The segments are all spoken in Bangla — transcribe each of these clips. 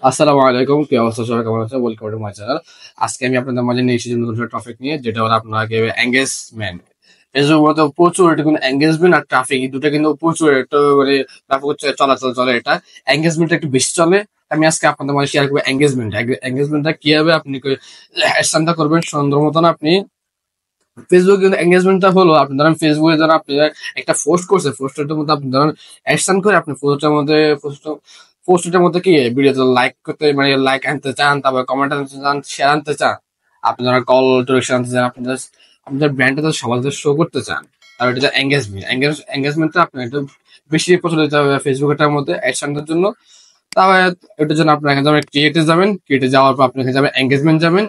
আসসালামু আলাইকুম, কি অবস্থা সবাই, কেমন আছেন? Welcome to my channel. আজকে আমি আপনাদের মাঝে নিয়ে এসেছি নতুন একটা টপিক নিয়ে, যেটা হলো আপনাকে এঙ্গেজমেন্ট। ফেসবুক মতো প্রচুর এটা কিন্তু এঙ্গেজমেন্ট আর ট্রাফিক এই দুটো কিন্তু প্রচুর একটু মানে ট্রাফিক চলাচল চলে, এটা এঙ্গেজমেন্ট একটু বেশি চলে। আমি আজকে আপনাদের মাঝে শেয়ার করবো এঙ্গেজমেন্টটা কিভাবে আপনি স্থানটা করবেন সুন্দর মতন। আপনি ফেসবুক কিন্তু এঙ্গেজমেন্টটা হলো, আপনি ধরেন ফেসবুকে ধরেন আপনি একটা পোস্ট করছে, পোস্টের মধ্যে আপনি ধরেন অ্যাকশন করে আপনি পোস্টের মধ্যে কি ভিডিওতে লাইক করতে মানে লাইক আনতে চান, তারপর কমেন্ট আনতে চান, শেয়ার আনতে চান, আপনি ধরেন কল টু অ্যাকশন আনতে চান, আপনি জাস্ট আপনার ব্র্যান্ডটা তো সবার শো করতে চান। আর এটা এঙ্গেজমেন্টটা আপনি একটু বেশি প্রচলিত হবে ফেসবুকের মধ্যে অ্যাকশনটার জন্য। তারপরে এটার জন্য আপনি এখানে যাবেন ক্রিয়েটে যাবেন, ক্রিয়েটে যাওয়ার পর আপনি এখানে যাবেন এঙ্গেজমেন্ট যাবেন।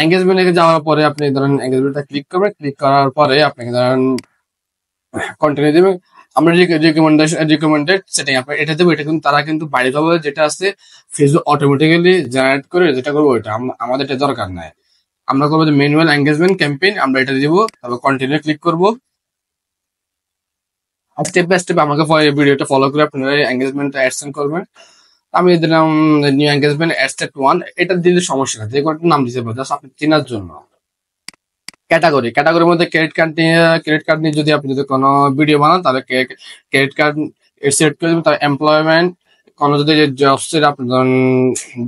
এঙ্গেজমেন্টে যাওয়ার পরে আপনি ধরেন এঙ্গেজমেন্টটা ক্লিক করবেন, ক্লিক করার পরে আপনাকে ধরেন কন্টিনিউ দেবেন। আমরা রিকমেন্ডেড সেটিং আপনি এটা দেবো, এটা কিন্তু তারা কিন্তু বাইরেভাবে যেটা আছে ফেসবুক অটোমেটিক্যালি জেনারেট করে যেটা করবো, এটা আমাদের এটা দরকার নাই। আমরা করবো যে ম্যানুয়াল এঙ্গেজমেন্ট ক্যাম্পেইন, আমরা এটা দিব, তারপর কন্টিনিউ ক্লিক করবো। আর স্টেপ বাই স্টেপ আমাকে ভিডিওটা ফলো করে আপনারা এঙ্গেজমেন্টটা অ্যাডসেন্ড করবেন। আমি দিলাম নিউ এঙ্গেজমেন্ট অ্যাডসেট 1, এটা দিলে সমস্যা না, যে কোনো নাম দিতে পারেন জাস্ট আপনি চেনার জন্য। ক্যাটাগরির মধ্যে ক্রেডিট কার্ড নিয়ে যদি আপনি যদি কোনো ভিডিও বানান, তাহলে ক্রেডিট কার্ড সিলেক্ট করে দেবেন। তার এমপ্লয়মেন্ট, কোনো যদি জবসের আপনি ধরুন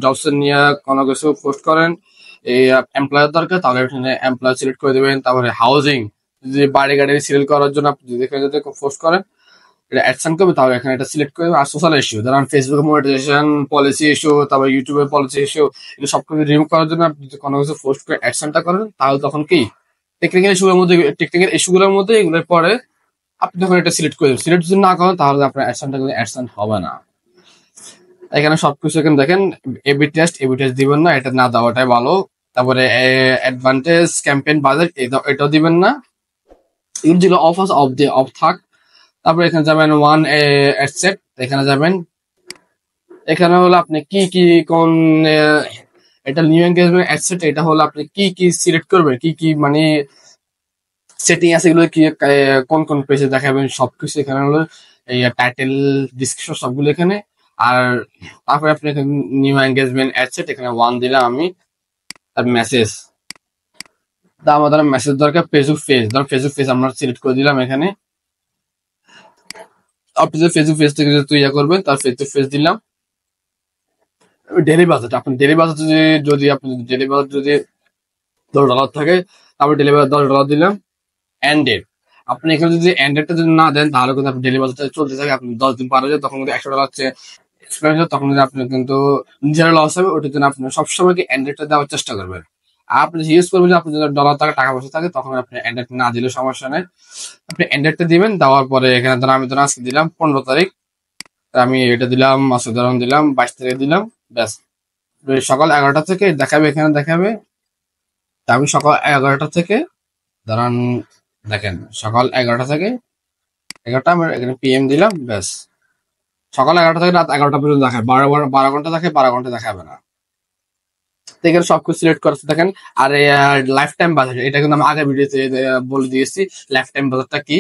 জবসের নিয়ে কোনো কিছু পোস্ট করেন, এই এমপ্লয়ার দরকার, তাহলে এখানে এমপ্লয়ার সিলেক্ট করে দেবেন। তারপরে হাউজিং, যদি বাড়ি গাড়ি সিলেক্ট করার জন্য আপনি যদি এখানে যদি পোস্ট করেন, এটা অ্যাডসেন্ড করবে, তাহলে এখানে এটা সিলেক্ট করে দেবেন। আর সোশ্যাল ইস্যু, ধরেন ফেসবুক মনিটাইজেশন পলিসি ইস্যু, তারপর ইউটিউবের পলিসি ইস্যু, এগুলো সবকিছু রিমুভ করার জন্য আপনি যদি কোনো কিছু পোস্ট করে অ্যাডসেন্ডটা করেন, তাহলে তখন কি টেকনিক্যাল ইস্যুগুলোর মধ্যে এগুলোর পরে আপনি যখন এটা সিলেক্ট করে দেবেন, সিলেক্ট যদি না করেন তাহলে আপনার অ্যাডসেন্ট হবে না। এখানে সবকিছু এখানে দেখেন এবি টেস্ট দিবেন না, এটা না দেওয়াটাই ভালো। তারপরে অ্যাডভান্টেজ ক্যাম্পেইন বাজেট এটাও দিবেন না, এগুলো যেগুলো অফ আছে অফ থাক। তারপরে এখানে যাবেন ওয়ান অ্যাডসেট, এখানে যাবেন, এখানে হলো আপনি কি কি কোন এটা নিউ এঙ্গেজমেন্ট অ্যাডসেট, এটা হলো আপনি কি কি সিলেক্ট করবেন, কি কি মানে সেটিং আছে, এগুলো কি কোন কোন পেজে দেখাবেন, সবকিছু এখানে হলো এই টাইটেল ডিসক্রিপশন সবগুলো এখানে। আর তারপরে আপনি নিউ এঙ্গেজমেন্ট অ্যাডসেট, এখানে 1 দিলাম আমি। তার মেসেজ, আমাদের মেসেজ দরকার ফেসবুক ফেস আমরা সিলেক্ট করে দিলাম এখানে। আপনি যে ফেসবুক ফেস থেকে যদি ইয়া করবেন, তার ফেসবুক ফেস দিলাম। ডেলি বাজেট, আপনি ডেলি বাজেট যদি আপনি ডেলি বাজেট যদি $10 থাকে, তারপর ডেলি বাজেট $10 দিলাম। এন্ডেড, আপনি এখানে যদি এন্ডেডটা যদি না দেন, তাহলে কিন্তু আপনি ডেলি বাজেটটা চলতে থাকে, আপনি 10 দিন পার হয়ে যায়, তখন কিন্তু $100 হচ্ছে এক্সপেরিয়েন্স, তখন যদি আপনি কিন্তু নিজের লস হবে। ওটার জন্য আপনি সবসময় কি এন্ডেডটা দেওয়ার চেষ্টা করবেন। আর আপনি ইউজ করবেন যে আপনি যদি ডলার টাকা পয়সা থাকে, তখন আপনি এন্ডেড না দিলে সমস্যা নেই, আপনি এন্ডেডটা দিবেন। দেওয়ার পরে এখানে ধরুন আমি আজকে দিলাম 15 তারিখ, আমি এটা দিলাম, আজকে ধরুন দিলাম 22 তারিখ দিলাম, ব্যাস। সকাল 11টা থেকে দেখাবে, এখানে দেখাবে। আমি সকাল 11টা থেকে ধরেন দেখেন, সকাল 11টা থেকে 11টা আমি এখানে PM দিলাম, ব্যাস। সকাল 11টা থেকে রাত 11টা পর্যন্ত দেখাবে, 12 ঘন্টা দেখে, 12 ঘন্টা দেখাবে না। এখানে সবকিছু সিলেক্ট করতে দেখেন। আর লাইফ টাইম বাজেট, এটা কিন্তু আমি আগে ভিডিওতে বলে দিয়েছি লাইফ টাইম বাজেটটা কি।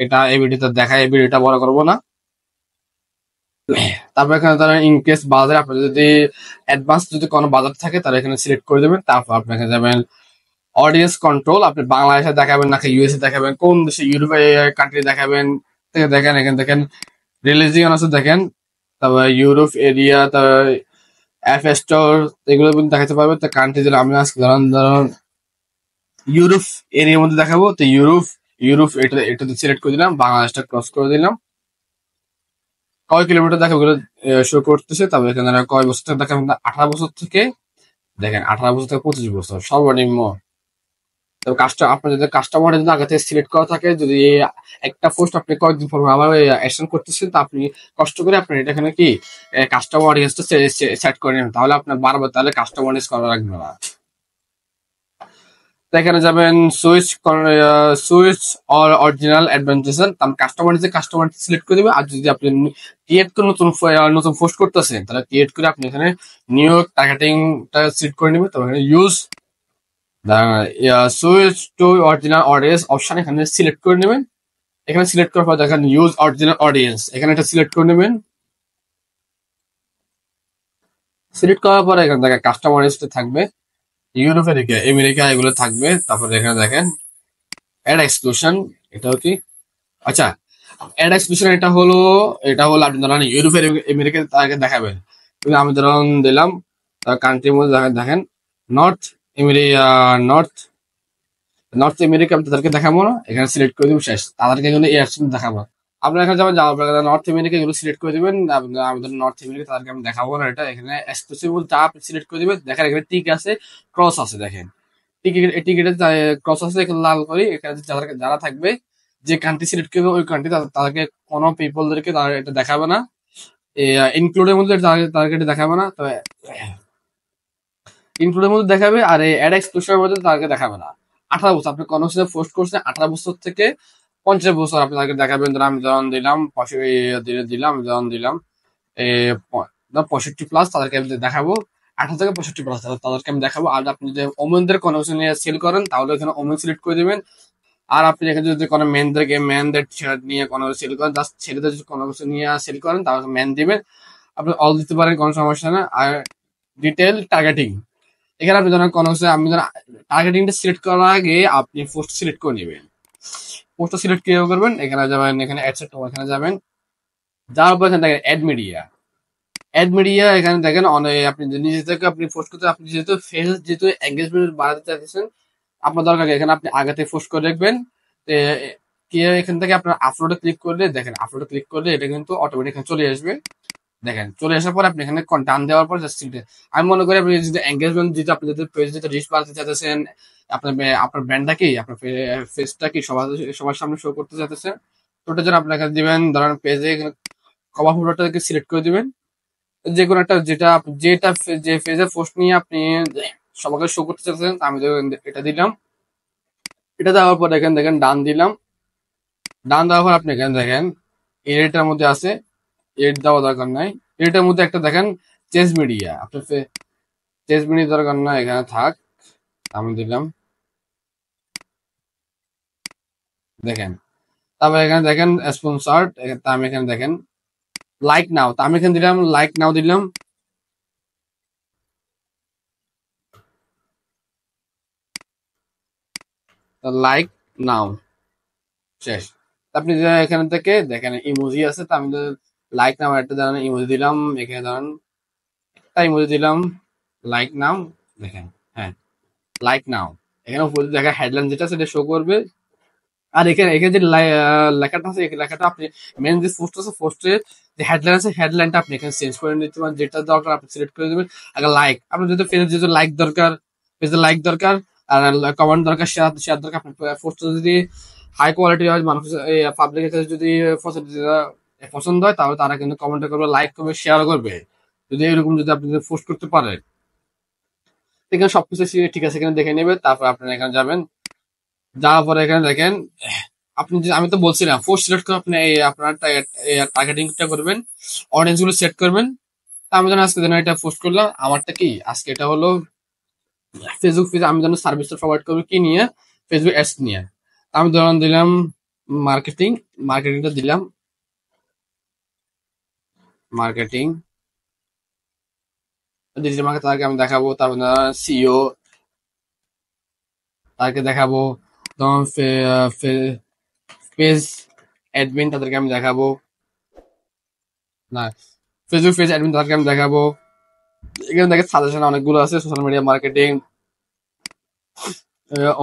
এটা এই ভিডিওতে দেখায়, এই ভিডিওটা বড় করবো না। তারপর এখানে ধরেন ইনকেস বাজার, আপনি যদি অ্যাডভান্স যদি কোনো বাজার থাকে, তাহলে এখানে সিলেক্ট করে দেবেন। তারপর আপনাকে যাবেন অডিয়েন্স কন্ট্রোল, আপনি বাংলাদেশে দেখাবেন নাকি ইউএসএ দেখাবেন, কোন দেশে ইউরোপে কান্ট্রি দেখাবেন, দেখেন এখানে দেখেন রিলিজিয়ন আছে দেখেন, তারপর ইউরোপ এরিয়া, তারপর এফ স্টোর, এগুলো কিন্তু দেখাতে পারবে। তো কান্ট্রি দিলে আমি আজকে ধরুন ইউরোপ এরিয়ার মধ্যে দেখাবো, তো ইউরোপ এটাতে সিলেক্ট করে দিলাম, বাংলাদেশটা ক্রস করে দিলাম। কয় কিলোমিটার দেখে ওগুলো শো করতেছে। তারপর এখানে কয় বছর থেকে দেখেন, 18 বছর থেকে দেখেন, 18 বছর থেকে 25 বছর সর্বনিম্ন। তবে আপনার যদি কাস্টমার যদি আগে থেকে সিলেক্ট করা থাকে, যদি একটা পোস্ট আপনি কয়েকদিন পর আবার অ্যাকশন করতেছেন, তা আপনি কষ্ট করে আপনি এটা এখানে কি কাস্টমার অডিয়েন্সটা সেট করে নেবেন, তাহলে আপনার বারবার তাহলে কাস্টমার অডিয়েন্স করা লাগবে না। এখানে যাবেন switch original advantage, customer select করে দেবে। আর যদি আপনি ক্রিয়েট করে নতুন পোস্ট করতেছেন, তাহলে ক্রিয়েট করে আপনি এখানে নিউ টার্গেটিংটা সিলেক্ট করে নেবেন। তবে এখানে use switch to original audience option এখানে সিলেক্ট করে নেবেন। এখানে সিলেক্ট করার পর দেখেন ইউজ অরিজিনাল অডিয়েন্স, এখানে এটা সিলেক্ট করে নেবেন। সিলেক্ট করার পরে এখানে দেখেন কাস্টমার লিস্টে থাকবে ইউরোপ, আমেরিকা এগুলো থাকবে। তারপরে এখানে দেখেন অ্যাড এক্সক্লুশন, এটাও কি, আচ্ছা অ্যাড এক্সক্লুশন এটা হলো আপনি ধরেন ইউরোপের আমেরিকা তাকে দেখাবেন। কিন্তু আমি ধরুন দিলাম কান্ট্রির মধ্যে দেখেন north America, north north America আমি তাদেরকে দেখাবো না, এখানে সিলেক্ট করে দিব শেষ, তাদেরকে কিন্তু এই অপশন দেখাবো। আপনার এখানে যাবেন, যাওয়ার পরে নর্থ আমেরিকা এগুলো সিলেক্ট করে দিবেন। আমি ধরুন নর্থ আমেরিকা তাদেরকে আমি দেখাবো না, এটা এখানে এক্সক্লুসিভ যা আপনি সিলেক্ট করে দিবেন। দেখেন এখানে টিক আছে, ক্রস আছে, দেখেন টিকিটের ক্রস আছে এখানে লাল করে, এখানে যারা থাকবে যে কান্ট্রি সিলেক্ট করবে ওই কান্ট্রি তাদেরকে কোনো পিপলদেরকে তারা এটা দেখাবে না, ইনক্লুডের মধ্যে তাদেরকে এটা দেখাবে না। তবে ইনক্লুডের মধ্যে দেখাবে, আর এই অ্যাড এক্সক্লুশনের মধ্যে তাদেরকে দেখাবে না। 18 বছর আপনি কোনো কিছু পোস্ট করছেন, 18 বছর থেকে 50 বছর আপনি তাদেরকে দেখাবেন। ধরুন আমি যখন দিলাম দিলাম 65 প্লাস, তাদেরকে আমি দেখাবো। 18 থেকে 65 প্লাস তাদেরকে আমি দেখাবো। আর আপনি যদি ওমেনদের কোনো কিছু নিয়ে সেল করেন তাহলে এখানে ওমেন সিলেক্ট করে দিবেন। আর আপনি এখানে যদি কোনো মেনদের শার্ট নিয়ে কোনো সেল করেন, জাস্ট ছেলেদের যদি কোনো কিছু নিয়ে সেল করেন তাহলে মেন দিবেন। আপনি অল দিতে পারেন, কোনো সমস্যা না। আর ডিটেল টার্গেটিং, এখানে আপনি ধরেন কোনো কিছু, আমি ধরেন টার্গেটিংটা সিলেক্ট করার আগে আপনি পোস্ট সিলেক্ট করে নেবেন। পোস্টটা সিলেক্ট কিভাবে করবেন, এখানে যাবেন, এখানে অ্যাডসেট, এখানে যাবেন, যাওয়ার পর এখানে দেখেন অ্যাড মিডিয়া এখানে দেখেন অনেক আপনি নিজে থেকে আপনি পোস্ট করতে, আপনি যেহেতু এঙ্গেজমেন্ট বাড়াতে চাইছেন, আপনার দরকার কি, এখানে আপনি আগে থেকে পোস্ট করে রাখবেন। কি এখান থেকে আপনার আপলোডে ক্লিক করলে, দেখেন আপলোডে ক্লিক করলে এটা কিন্তু অটোমেটিক চলে আসবে। দেখেন চলে আসার পর আপনি এখানে ডান দেওয়ার পর জাস্ট আমি মনে করি আপনি যদি এঙ্গেজমেন্ট যেটা আপনি যদি পেজ যেটা রিচ বাড়াতে চাইতেছেন, আপনার ব্র্যান্ডটা কি, আপনার ফেসটা কি সবার সামনে শো করতে চাইতেছেন, তো ওটার জন্য আপনি এখানে দিবেন ধরেন পেজে কভার ফটোটাকে সিলেক্ট করে দিবেন। যে কোনো একটা যে ফেজে পোস্ট নিয়ে আপনি সবাইকে শো করতে চাচ্ছেন, আমি এটা দিলাম। এটা দেওয়ার পর এখানে দেখেন ডান দিলাম। ডান দেওয়ার পর আপনি এখানে দেখেন এডিটার মধ্যে আছে, এডিট দেওয়া দরকার নাই। এডিটার মধ্যে একটা দেখেন চেঞ্জ মিডিয়া, আপনার চেঞ্জ মিডিয়া দরকার না, এখানে থাক, আমি দিলাম। দেখেন তারপর এখানে দেখেন স্পন্সার্ড, আমি এখানে দেখেন লাইক নাও, আমি এখানে দিলাম লাইক নাও দিলাম। লাইক নাও শেষ। আপনি এখান থেকে দেখেন ইমোজি আছে, তো আমি লাইক নাও একটা ধরেন ইমোজি দিলাম, এখানে ধরেন একটা ইমোজি দিলাম, লাইক নাও। দেখেন হ্যাঁ লাইক নাও, এখানে উপরে দেখা হেডলাইন যেটা সেটা শো করবে। আর এখানে এখানে যে লেখাটা আছে, এই লেখাটা আপনি মেন যে পোস্ট আছে, পোস্টের যে হেডলাইন আছে হেডলাইনটা আপনি এখানে চেঞ্জ করে নিতে পারেন, যেটা দরকার আপনি সিলেক্ট করে দেবেন। আগে লাইক, আপনার যদি পেজে যেহেতু লাইক দরকার, পেজে লাইক দরকার, আর কমেন্ট দরকার, শেয়ার দরকার। আপনার পোস্ট যদি হাই কোয়ালিটি হয়, মানুষ পাবলিকের কাছে যদি পছন্দ হয়, তাহলে তারা কিন্তু কমেন্ট করবে, লাইক করবে, শেয়ার করবে। যদি এরকম যদি আপনি পোস্ট করতে পারেন, এখানে সবকিছু ঠিক আছে, এখানে দেখে নেবে। তারপর আপনারা এখানে যাবেন, যাওয়ার পরে এখানে দেখেন আপনি যে আমি তো বলছিলাম পোস্ট সিলেক্ট করে আপনি আপনার টার্গেটিংটা করবেন, অডিয়েন্স গুলো সেট করবেন। তা আমি যেন আজকে যেন এটা পোস্ট করলাম, আমারটা কি আজকে এটা হলো ফেসবুক পেজ, আমি যেন সার্ভিসটা প্রোভাইড করবো কি নিয়ে, ফেসবুক অ্যাডস নিয়ে। আমি ধরুন দিলাম মার্কেটিং, মার্কেটিংটা দিলাম, মার্কেটিং ডিজিটাল মার্কেট তাদেরকে আমি দেখাবো। তারপর সিও তাদেরকে দেখাবো, তখন পেজ অ্যাডমিন তাদেরকে আমি দেখাবো, না ফেসবুক পেজ অ্যাডমিন তাদেরকে আমি দেখাবো। এখানে দেখে সাজেশন অনেকগুলো আছে, সোশ্যাল মিডিয়া মার্কেটিং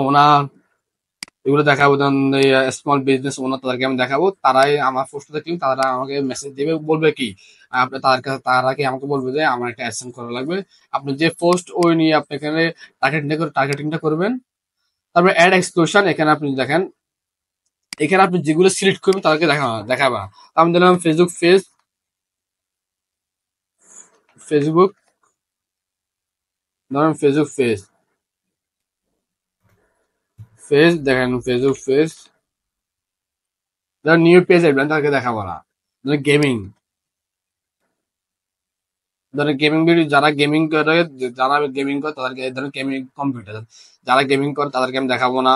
ওনার, এগুলো দেখাবো। স্মল বিজনেস ওনার তাদেরকে আমি দেখাবো, তারাই আমার পোস্ট দেখলে তারা আমাকে মেসেজ দেবে, বলবে কি আপনি তারা কি আমাকে বলবে যে আমার একটা অ্যাকশন করা লাগবে। আপনি যে পোস্ট ওই নিয়ে আপনি এখানে টার্গেটিংটা করবেন। তারপরে অ্যাড এক্সক্লুশন, এখানে আপনি দেখেন, এখানে আপনি যেগুলো সিলেক্ট করবেন তাদেরকে দেখাবা। আমি দিলাম ফেসবুক ধরেন ফেসবুক দেখেন ফেসবুক যারা নিউ পেজ আসবেন তাদেরকে দেখাবো না। গেমিং, ধরেন গেমিং ভিডিও, যারা গেমিং করে তাদেরকে, ধরেন গেমিং কম্পিউটার, যারা গেমিং করে তাদেরকে আমি দেখাবো না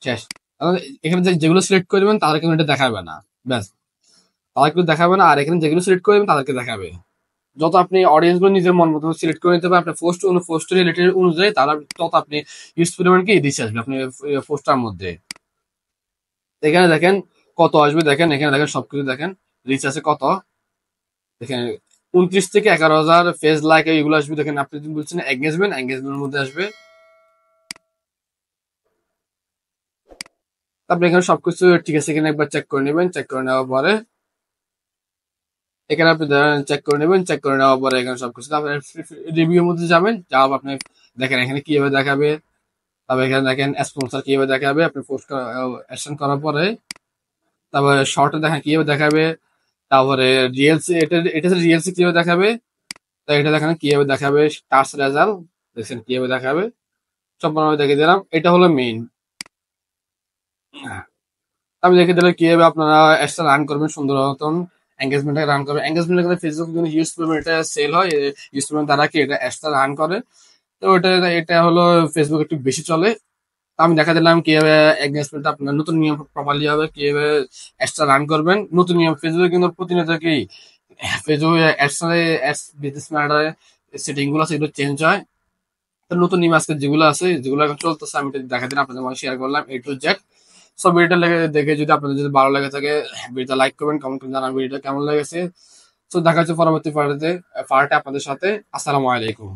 শেষ। কারণ এখানে যেগুলো সিলেক্ট করবেন তাদের কিন্তু এটা দেখাবে না, ব্যাস, তাদের কিন্তু দেখাবে না। আর এখানে যেগুলো সিলেক্ট করবেন তাদেরকে দেখাবে। যত আপনি অডিয়েন্স গুলো নিজের মন মতো সিলেক্ট করে নিতে পারেন আপনার পোস্ট রিলেটেড অনুযায়ী, তারা তত আপনি ইউজ পরিমাণ কি রিচ আসবে আপনি পোস্টটার মধ্যে। এখানে দেখেন কত আসবে, দেখেন এখানে দেখেন সবকিছু দেখেন রিচ আছে কত, দেখেন 29 থেকে 11,000 ফেজ লাইক এগুলো আসবে। দেখেন আপনি যদি বলছেন এঙ্গেজমেন্টের মধ্যে আসবে। তারপরে এখানে সবকিছু ঠিক আছে কিনা একবার চেক করে নেবেন, চেক করে নেওয়ার পরে এখানে আপনি চেক করে নেবেন, চেক করে নেওয়ার পরে এখানে সবকিছু তারপরে রিভিউর মধ্যে যাবেন, যাওয়ার আপনি দেখেন এখানে কিভাবে দেখাবে। তারপরে এখানে দেখেন স্পন্সর কিভাবে দেখাবে আপনি পোস্ট অ্যাকশন করার পরে। তারপরে শর্টে দেখেন কিভাবে দেখাবে। তারপরে রিলসি, এটা রিলসি কিভাবে দেখাবে, তাই এটা দেখেন কিভাবে দেখাবে। টাচ রেজাল্ট দেখছেন কিভাবে দেখাবে, সম্পূর্ণ দেখে দিলাম। এটা হলো মেইন। আমি দেখে দিলাম কিভাবে আপনারা অ্যাডসটা রান করবেন সুন্দর মতন, এঙ্গেজমেন্টে রান করবেন। এঙ্গেজমেন্টের ক্ষেত্রে ফেসবুক যদি হিউজ পরিমাণ এটা সেল হয়, হিউজ পরিমাণ তারা কি এটা অ্যাডসটা রান করে। তো এটা হলো ফেসবুক একটু বেশি চলে। তো আমি দেখা দিলাম কিভাবে এঙ্গেজমেন্ট আপনার নতুন নিয়ম প্রপারলি হবে, কিভাবে অ্যাডসটা রান করবেন। নতুন নিয়ম ফেসবুকে কিন্তু প্রতিনিয়ত কি Facebook ads business matter setting গুলো আছে, এগুলো চেঞ্জ হয়। তো নতুন নিয়ম আজকে যেগুলো আছে, যেগুলো এখন চলতেছে, আমি এটা দেখা দিন আপনাদের মাঝে শেয়ার করলাম A to Z। সব ভিডিওটা দেখে যদি আপনাদের যদি ভালো লাগে থাকে, ভিডিওটা লাইক করবেন, কমেন্ট করে জানান ভিডিওটা কেমন লেগেছে। তো দেখা হচ্ছে পরবর্তী পার্টে আপনাদের সাথে। আসসালামু আলাইকুম।